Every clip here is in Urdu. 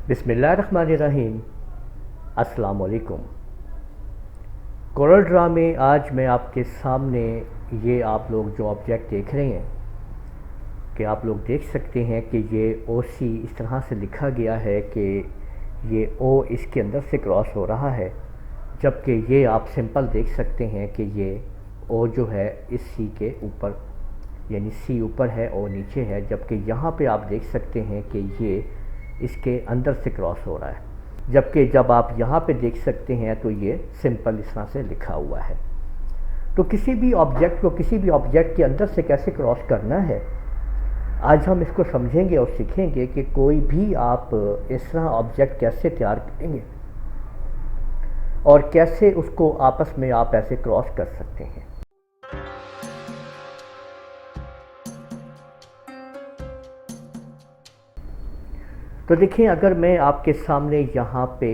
بسم اللہ الرحمن الرحیم۔ السلام علیکم۔ کورل ڈرا میں آج میں آپ کے سامنے یہ آپ لوگ جو آبجیکٹ دیکھ رہے ہیں کہ آپ لوگ دیکھ سکتے ہیں کہ یہ او سی اس طرح سے لکھا گیا ہے کہ یہ او اس کے اندر سے کراس ہو رہا ہے، جبکہ یہ آپ سمپل دیکھ سکتے ہیں کہ یہ او جو ہے اس سی کے اوپر، یعنی سی اوپر ہے او نیچے ہے، جبکہ یہاں پہ آپ دیکھ سکتے ہیں کہ یہ اس کے اندر سے کراس ہو رہا ہے، جبکہ جب آپ یہاں پہ دیکھ سکتے ہیں تو یہ سمپل اس طرح سے لکھا ہوا ہے۔ تو کسی بھی آبجیکٹ کو کسی بھی آبجیکٹ کے اندر سے کیسے کراس کرنا ہے، آج ہم اس کو سمجھیں گے اور سیکھیں گے کہ کوئی بھی آپ اس طرح آبجیکٹ کیسے تیار کریں گے اور کیسے اس کو آپس میں آپ ایسے کراس کر سکتے ہیں۔ تو دیکھیں، اگر میں آپ کے سامنے یہاں پہ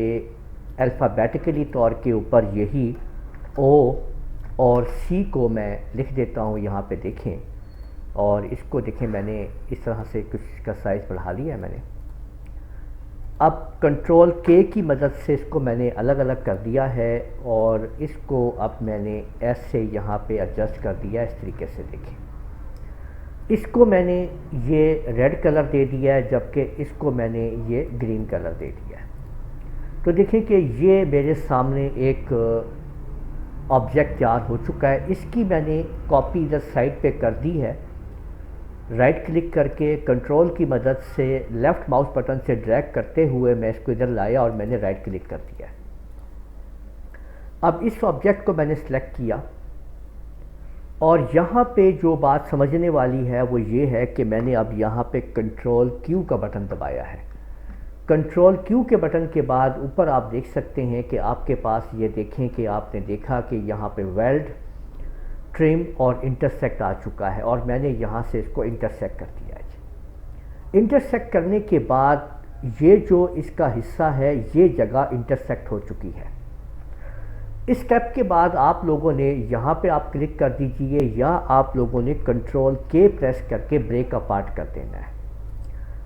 الفابیٹیکلی طور کے اوپر یہی او اور سی کو میں لکھ دیتا ہوں، یہاں پہ دیکھیں، اور اس کو دیکھیں میں نے اس طرح سے کچھ کا سائز بڑھا لیا ہے میں نے۔ اب کنٹرول کے کی مدد سے اس کو میں نے الگ الگ کر دیا ہے اور اس کو اب میں نے ایسے یہاں پہ ایڈجسٹ کر دیا اس طریقے سے۔ دیکھیں، اس کو میں نے یہ ریڈ کلر دے دیا ہے، جبکہ اس کو میں نے یہ گرین کلر دے دیا ہے۔ تو دیکھیں کہ یہ میرے سامنے ایک آبجیکٹ تیار ہو چکا ہے۔ اس کی میں نے کاپی ادھر سائڈ پہ کر دی ہے، رائٹ کلک کر کے کنٹرول کی مدد سے لیفٹ ماؤس بٹن سے ڈریگ کرتے ہوئے میں اس کو ادھر لایا اور میں نے رائٹ کلک کر دیا ہے۔ اب اس آبجیکٹ کو میں نے سلیکٹ کیا، اور یہاں پہ جو بات سمجھنے والی ہے وہ یہ ہے کہ میں نے اب یہاں پہ کنٹرول کیو کا بٹن دبایا ہے۔ کنٹرول کیو کے بٹن کے بعد اوپر آپ دیکھ سکتے ہیں کہ آپ کے پاس یہ دیکھیں کہ آپ نے دیکھا کہ یہاں پہ ویلڈ، ٹرم اور انٹرسیکٹ آ چکا ہے، اور میں نے یہاں سے اس کو انٹرسیکٹ کر دیا ہے۔ انٹرسیکٹ کرنے کے بعد یہ جو اس کا حصہ ہے یہ جگہ انٹرسیکٹ ہو چکی ہے۔ اس سٹیپ کے بعد آپ لوگوں نے یہاں پہ آپ کلک کر دیجئے، یا آپ لوگوں نے کنٹرول کے پریس کر کے بریک اپارٹ کر دینا ہے۔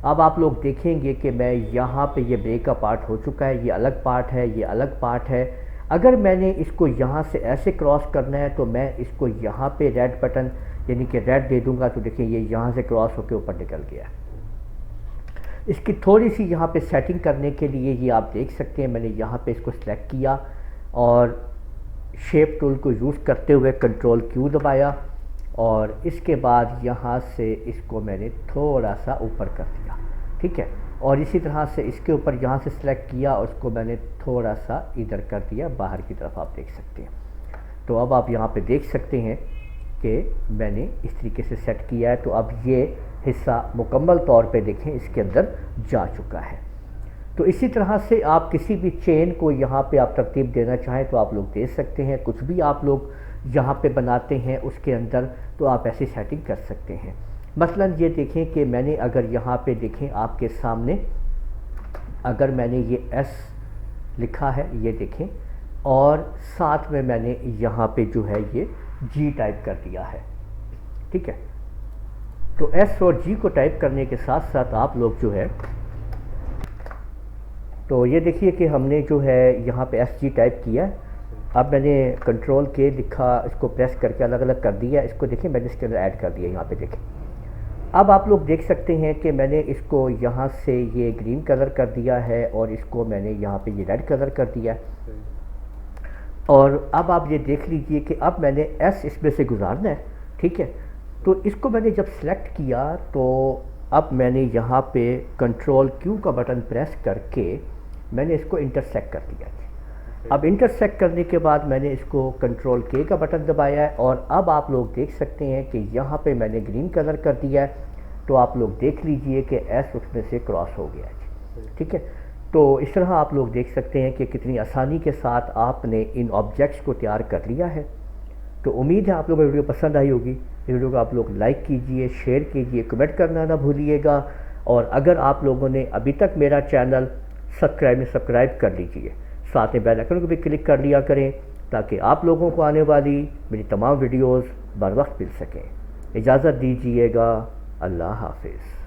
اب آپ لوگ دیکھیں گے کہ میں یہاں پہ یہ بریک اپارٹ ہو چکا ہے، یہ الگ پارٹ ہے، یہ الگ پارٹ ہے۔ اگر میں نے اس کو یہاں سے ایسے کراس کرنا ہے تو میں اس کو یہاں پہ ریڈ بٹن یعنی کہ ریڈ دے دوں گا، تو دیکھیں یہ یہاں سے کراس ہو کے اوپر نکل گیا ہے۔ اس کی تھوڑی سی یہاں پہ سیٹنگ کرنے کے لیے یہ آپ دیکھ سکتے ہیں میں نے یہاں پہ اس کو سلیکٹ کیا اور شیپ ٹول کو یوز کرتے ہوئے کنٹرول کیو دبایا، اور اس کے بعد یہاں سے اس کو میں نے تھوڑا سا اوپر کر دیا، ٹھیک ہے، اور اسی طرح سے اس کے اوپر یہاں سے سلیکٹ کیا اور اس کو میں نے تھوڑا سا ادھر کر دیا باہر کی طرف، آپ دیکھ سکتے ہیں۔ تو اب آپ یہاں پہ دیکھ سکتے ہیں کہ میں نے اس طریقے سے سیٹ کیا ہے، تو اب یہ حصہ مکمل طور پہ دیکھیں اس کے اندر جا چکا ہے۔ تو اسی طرح سے آپ کسی بھی چین کو یہاں پہ آپ ترتیب دینا چاہیں تو آپ لوگ دے سکتے ہیں، کچھ بھی آپ لوگ یہاں پہ بناتے ہیں اس کے اندر تو آپ ایسی سیٹنگ کر سکتے ہیں۔ مثلا یہ دیکھیں کہ میں نے اگر یہاں پہ دیکھیں آپ کے سامنے اگر میں نے یہ ایس لکھا ہے، یہ دیکھیں، اور ساتھ میں نے یہاں پہ جو ہے یہ جی ٹائپ کر دیا ہے، ٹھیک ہے۔ تو ایس اور جی کو ٹائپ کرنے کے ساتھ ساتھ آپ لوگ جو ہے، تو یہ دیکھیے کہ ہم نے جو ہے یہاں پہ ایس جی ٹائپ کیا ہے۔ اب میں نے کنٹرول کے لکھا، اس کو پریس کر کے الگ الگ کر دیا، اس کو دیکھیں میں نے اس کے اندر ایڈ کر دیا، یہاں پہ دیکھیں۔ اب آپ لوگ دیکھ سکتے ہیں کہ میں نے اس کو یہاں سے یہ گرین کلر کر دیا ہے اور اس کو میں نے یہاں پہ یہ ریڈ کلر کر دیا ہے، اور اب آپ یہ دیکھ لیجئے کہ اب میں نے ایس اس میں سے گزارنا ہے، ٹھیک ہے۔ تو اس کو میں نے جب سلیکٹ کیا تو اب میں نے یہاں پہ کنٹرول کیو کا بٹن پریس کر کے میں نے اس کو انٹرسیکٹ کر دیا۔ اب انٹرسیکٹ کرنے کے بعد میں نے اس کو کنٹرول کے کا بٹن دبایا ہے، اور اب آپ لوگ دیکھ سکتے ہیں کہ یہاں پہ میں نے گرین کلر کر دیا ہے، تو آپ لوگ دیکھ لیجئے کہ ایس اس میں سے کراس ہو گیا ہے، ٹھیک ہے۔ تو اس طرح آپ لوگ دیکھ سکتے ہیں کہ کتنی آسانی کے ساتھ آپ نے ان آبجیکٹس کو تیار کر لیا ہے۔ تو امید ہے آپ لوگوں کو ویڈیو پسند آئی ہوگی۔ اس ویڈیو کو آپ لوگ لائک کیجئے، شیئر کیجئے، کمنٹ کرنا نہ بھولیے گا، اور اگر آپ لوگوں نے ابھی تک میرا چینل سبسکرائب کر لیجئے، ساتھ میں بیل آئیکن کو بھی کلک کر لیا کریں تاکہ آپ لوگوں کو آنے والی میری تمام ویڈیوز بر وقت مل سکیں۔ اجازت دیجیے گا، اللہ حافظ۔